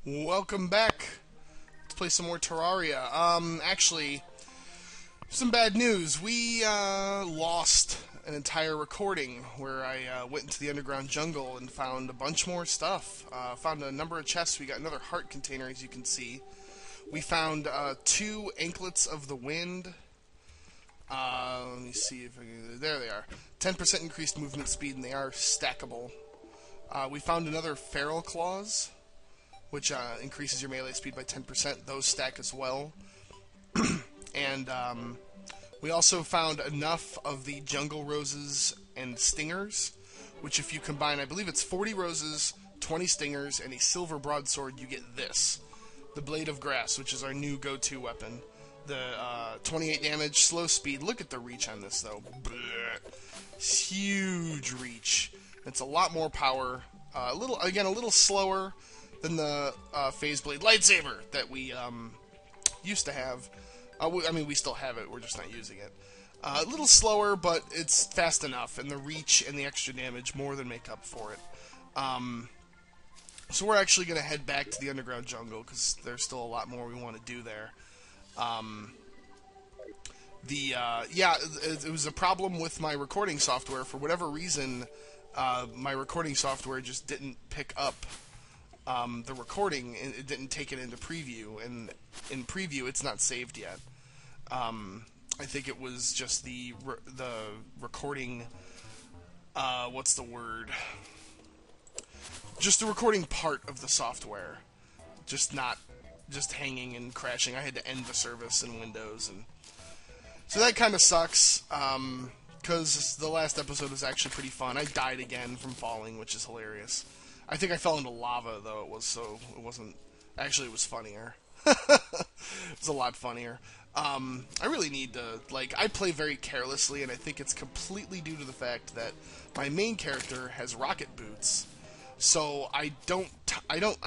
Welcome back. Let's play some more Terraria. Actually, some bad news. We lost an entire recording where I went into the underground jungle and found a bunch more stuff. Found a number of chests. We got another heart container, as you can see. We found 2 anklets of the wind. Let me see if I can... There they are. 10% increased movement speed, and they are stackable. We found another feral claws, which increases your melee speed by 10%. Those stack as well. And we also found enough of the jungle roses and stingers, which if you combine, I believe it's 40 roses, 20 stingers, and a silver broadsword, you get this. The Blade of Grass, which is our new go-to weapon. The 28 damage, slow speed. Look at the reach on this, though. Huge reach. It's a lot more power. A little slower than the Phase Blade lightsaber that we used to have. I mean, we still have it. We're just not using it. A little slower, but it's fast enough, and the reach and the extra damage more than make up for it. So we're actually going to head back to the underground jungle because there's still a lot more we want to do there. It was a problem with my recording software. For whatever reason, my recording software just didn't pick up the recording, and it didn't take it into preview, and in preview it's not saved yet. I think it was just the recording, what's the word? Just the recording part of the software, just hanging and crashing. I had to end the service in Windows, and so that kind of sucks, because the last episode was actually pretty fun. I died again from falling, which is hilarious. I think I fell into lava, though. It was funnier. It was a lot funnier. I really need to, I play very carelessly, and I think it's completely due to the fact that my main character has rocket boots. So I'm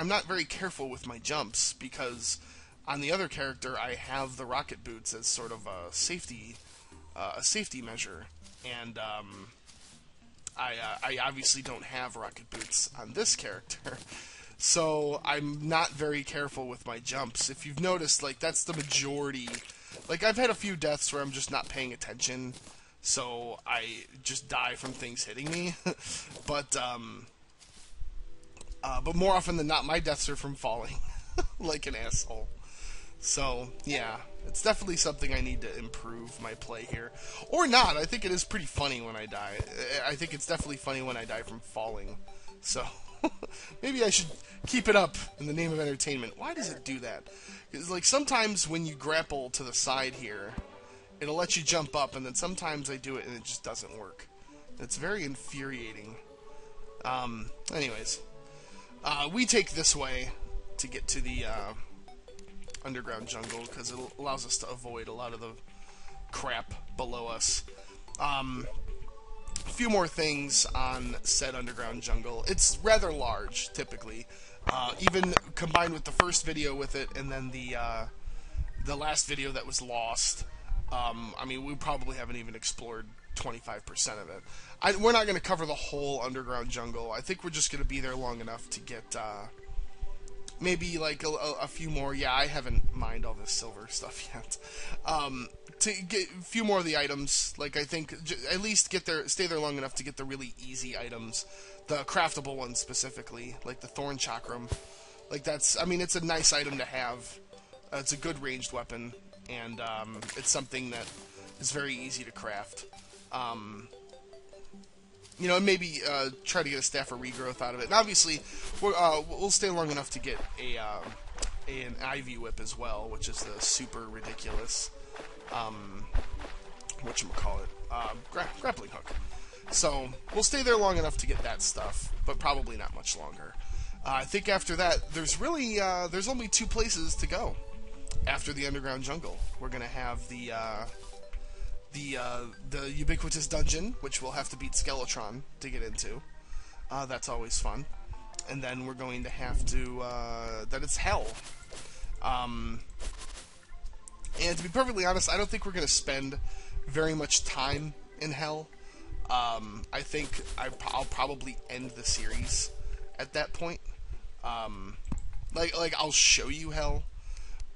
not very careful with my jumps, because on the other character I have the rocket boots as sort of a safety measure, and I obviously don't have rocket boots on this character, so I'm not very careful with my jumps. If you've noticed, that's the majority. I've had a few deaths where I'm just not paying attention, so I just die from things hitting me. But more often than not, my deaths are from falling like an asshole. So, yeah, it's definitely something I need to improve my play here. Or not, I think it is pretty funny when I die. I think it's definitely funny when I die from falling. So, maybe I should keep it up in the name of entertainment. Why does it do that? Because, sometimes when you grapple to the side here, it'll let you jump up, and then sometimes I do it and it just doesn't work. It's very infuriating. Anyways, we take this way to get to the underground jungle because it allows us to avoid a lot of the crap below us. A few more things on said underground jungle. It's rather large, typically. Even combined with the first video with it, and then the last video that was lost. I mean, we probably haven't even explored 25% of it. We're not going to cover the whole underground jungle. I think we're just going to be there long enough to get maybe a few more. Yeah, I haven't mined all this silver stuff yet. To get a few more of the items, I think at least stay there long enough to get the really easy items, the craftable ones specifically, like the thorn chakram. It's a nice item to have. It's a good ranged weapon, and it's something that is very easy to craft. And maybe try to get a staff of regrowth out of it. And obviously, we'll stay long enough to get an Ivy Whip as well, which is the super ridiculous, whatchamacallit, grappling hook. So, we'll stay there long enough to get that stuff, but probably not much longer. I think after that, there's only 2 places to go after the underground jungle. We're going to have the ubiquitous dungeon, which we'll have to beat Skeletron to get into. That's always fun. And then we're going to have to, then it's Hell. And to be perfectly honest, I don't think we're going to spend very much time in Hell. I think I'll probably end the series at that point. Like I'll show you hell,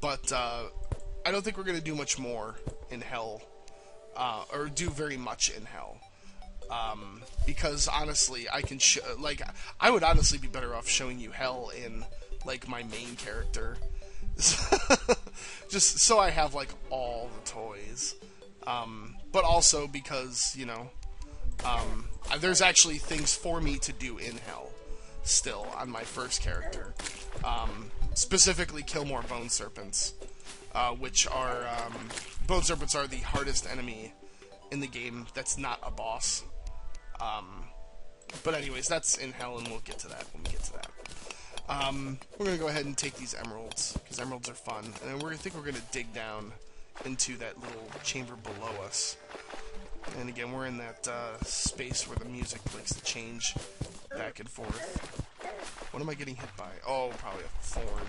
but I don't think we're gonna do much more in hell, or do very much in hell. Because honestly, I can I would honestly be better off showing you hell in like my main character, just so I have like all the toys. But also because there's actually things for me to do in hell still on my first character. Specifically, kill more bone serpents, which are bone serpents are the hardest enemy in the game. That's not a boss. But anyways, that's in hell, and we'll get to that when we get to that. We're gonna go ahead and take these emeralds because emeralds are fun, and then I think we're gonna dig down into that little chamber below us. And again, we're in that space where the music likes to change back and forth. What am I getting hit by? Oh, probably a thorn.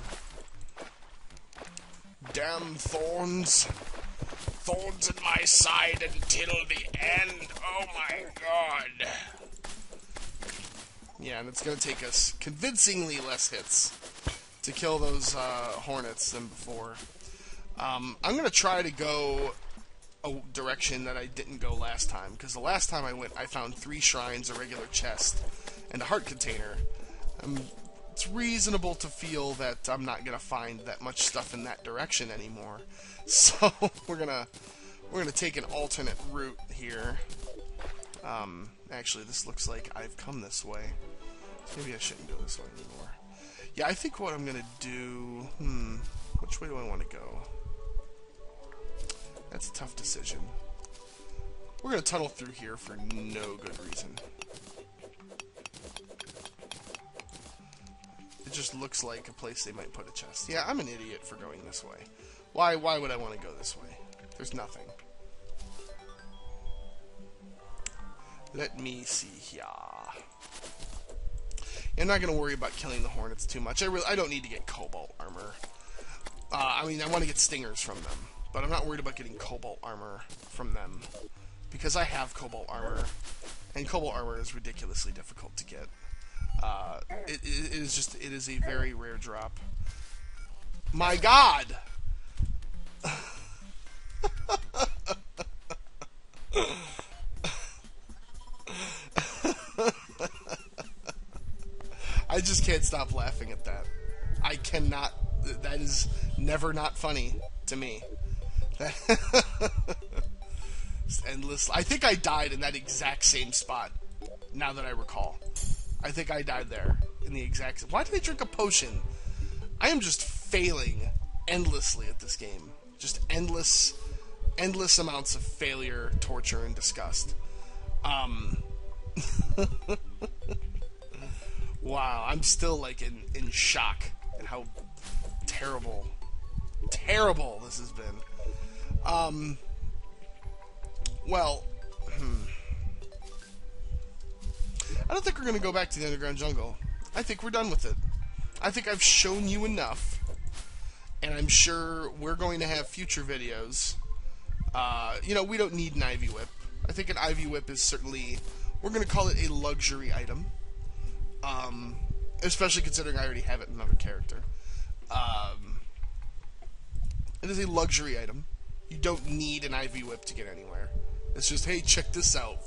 Damn thorns! Thorns in my side until the end! Oh my god! Yeah, and it's gonna take us convincingly less hits to kill those hornets than before. I'm gonna try to go a direction that I didn't go last time, because the last time I went, I found 3 shrines, a regular chest, and a heart container. It's reasonable to feel that I'm not gonna find that much stuff in that direction anymore. So we're gonna take an alternate route here. Actually, this looks like I've come this way. So maybe I shouldn't go this way anymore. Yeah, I think what I'm gonna do. Which way do I want to go? That's a tough decision. We're gonna tunnel through here for no good reason. It just looks like a place they might put a chest. Yeah, I'm an idiot for going this way. Why would I want to go this way? There's nothing. Let me see here. I'm not going to worry about killing the hornets too much. I don't need to get cobalt armor. I mean, I want to get stingers from them, but I'm not worried about getting cobalt armor from them, because I have cobalt armor, and cobalt armor is ridiculously difficult to get. It is a very rare drop. My God! I just can't stop laughing at that. I cannot. That is never not funny to me. It's endless. I think I died in that exact same spot. Now that I recall, I think I died there in the exact. Why did I drink a potion? I am just failing endlessly at this game. Just endless amounts of failure, torture, and disgust. Wow, I'm still like in shock at how terrible this has been. Well, I don't think we're going to go back to the underground jungle. I think we're done with it. I think I've shown you enough, and I'm sure we're going to have future videos. We don't need an Ivy Whip. I think an Ivy Whip is certainly, we're going to call it a luxury item. Especially considering I already have it in another character. It is a luxury item. You don't need an Ivy Whip to get anywhere. It's just, hey, check this out.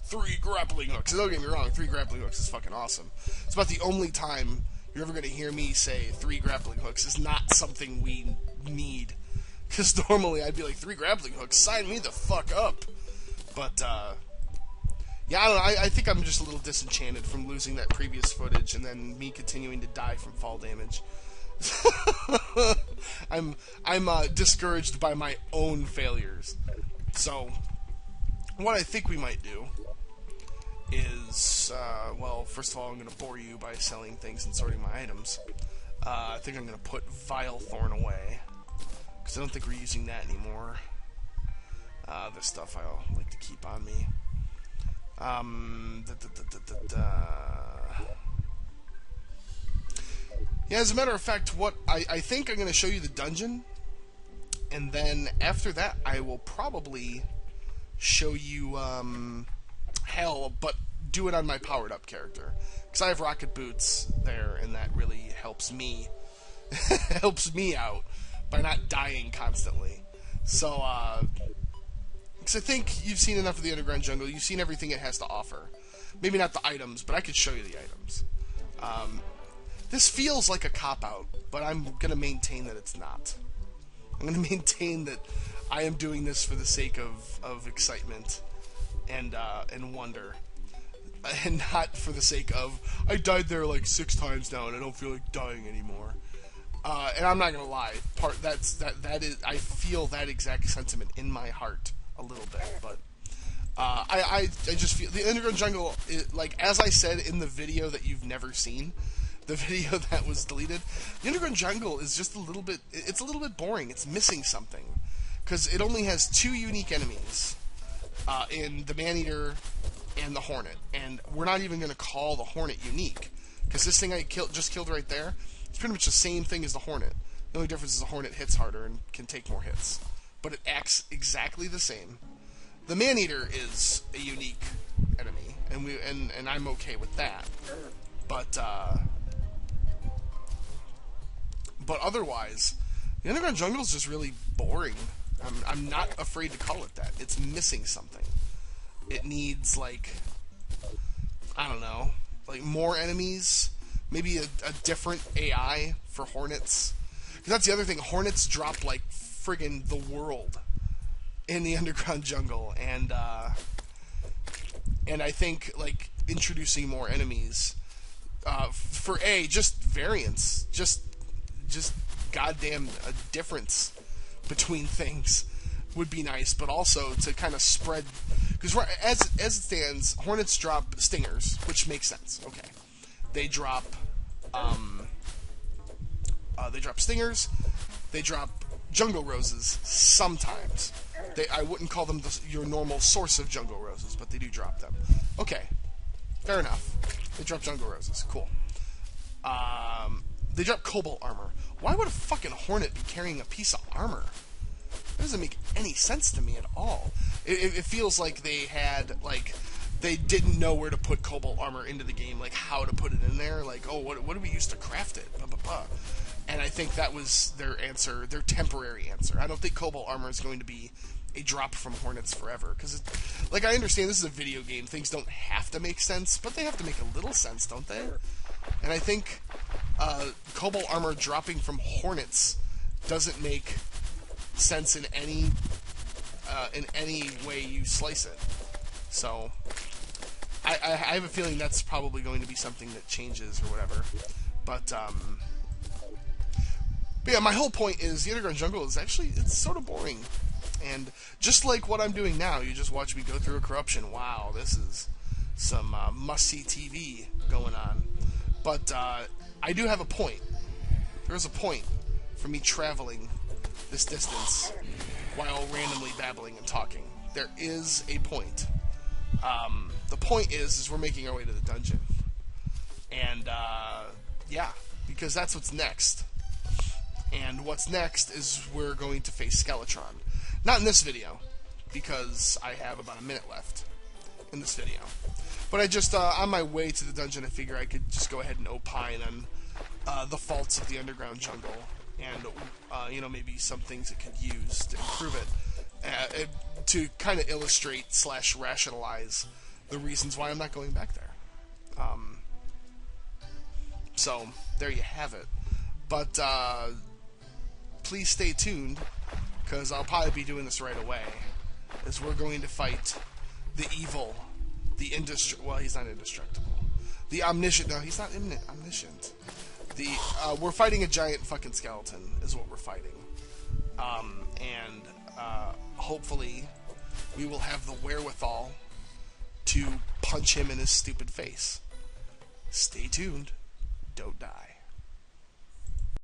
3 grappling hooks. Don't get me wrong, 3 grappling hooks is fucking awesome. It's about the only time you're ever going to hear me say 3 grappling hooks is not something we need. Because normally I'd be like, 3 grappling hooks? Sign me the fuck up. But, yeah, I don't know. I think I'm just a little disenchanted from losing that previous footage and then me continuing to die from fall damage. I'm discouraged by my own failures. So, what I think we might do is, well, first of all, I'm going to bore you by selling things and sorting my items. I think I'm going to put Vile Thorn away, because I don't think we're using that anymore. This stuff I'll like to keep on me. Yeah, as a matter of fact, what I think I'm going to show you the dungeon, and then after that I will probably show you hell, but do it on my powered up character, because I have rocket boots there, and that really helps helps me. Helps me out by not dying constantly. So, because I think you've seen enough of the underground jungle. You've seen everything it has to offer. Maybe not the items, but I could show you the items. This feels like a cop-out, but I'm going to maintain that it's not. I'm going to maintain that I am doing this for the sake of excitement and wonder. And not for the sake of, I died there like 6 times now and I don't feel like dying anymore. And I'm not going to lie, that is, I feel that exact sentiment in my heart a little bit, but I just feel the underground jungle is, like, as I said in the video that you've never seen, the video that was deleted, the underground jungle is just a little bit, it's a little bit boring. It's missing something, because it only has 2 unique enemies in the Maneater and the Hornet, and we're not even going to call the Hornet unique, because this thing I just killed right there, it's pretty much the same thing as the Hornet. The only difference is the Hornet hits harder and can take more hits, but it acts exactly the same. The Maneater is a unique enemy, and I'm okay with that. But otherwise, the underground jungle is just really boring. I'm not afraid to call it that. It's missing something. It needs, like, I don't know, like more enemies, maybe a different AI for Hornets. Because that's the other thing. Hornets drop like friggin' the world in the underground jungle, and I think, like, introducing more enemies for just variance, just goddamn a difference between things would be nice, but also to kind of spread, because as it stands, Hornets drop stingers, which makes sense. Okay, they drop stingers, they drop jungle roses sometimes. I wouldn't call them your normal source of jungle roses, but they do drop them. Okay, fair enough. They drop jungle roses. Cool. They drop cobalt armor. Why would a fucking Hornet be carrying a piece of armor? That doesn't make any sense to me at all. It feels like they didn't know where to put cobalt armor into the game, like how to put it in there. Like, oh, what do we use to craft it? Blah, blah, blah. And I think that was their answer, their temporary answer. I don't think cobalt armor is going to be a drop from Hornets forever. Because, like, I understand this is a video game. Things don't have to make sense, but they have to make a little sense, don't they? And I think cobalt armor dropping from Hornets doesn't make sense in any way you slice it. So I have a feeling that's probably going to be something that changes or whatever. But yeah, my whole point is the underground jungle is actually, it's sort of boring. And just like what I'm doing now, you just watch me go through a corruption. Wow, this is some must-see TV going on. But I do have a point. There's a point for me traveling this distance while randomly babbling and talking. There is a point. The point is we're making our way to the dungeon. And, yeah, because that's what's next. And what's next is we're going to face Skeletron. Not in this video, because I have about a minute left in this video. But I just, on my way to the dungeon, I figure I could just go ahead and opine on the faults of the underground jungle. And, you know, maybe some things it could use to improve it. To kind of illustrate / rationalize the reasons why I'm not going back there. So, there you have it. But, please stay tuned, because I'll probably be doing this right away, as we're going to fight the evil, the well, he's not indestructible. The omniscient, no, he's not omniscient. We're fighting a giant fucking skeleton, is what we're fighting. And hopefully we will have the wherewithal to punch him in his stupid face. Stay tuned. Don't die.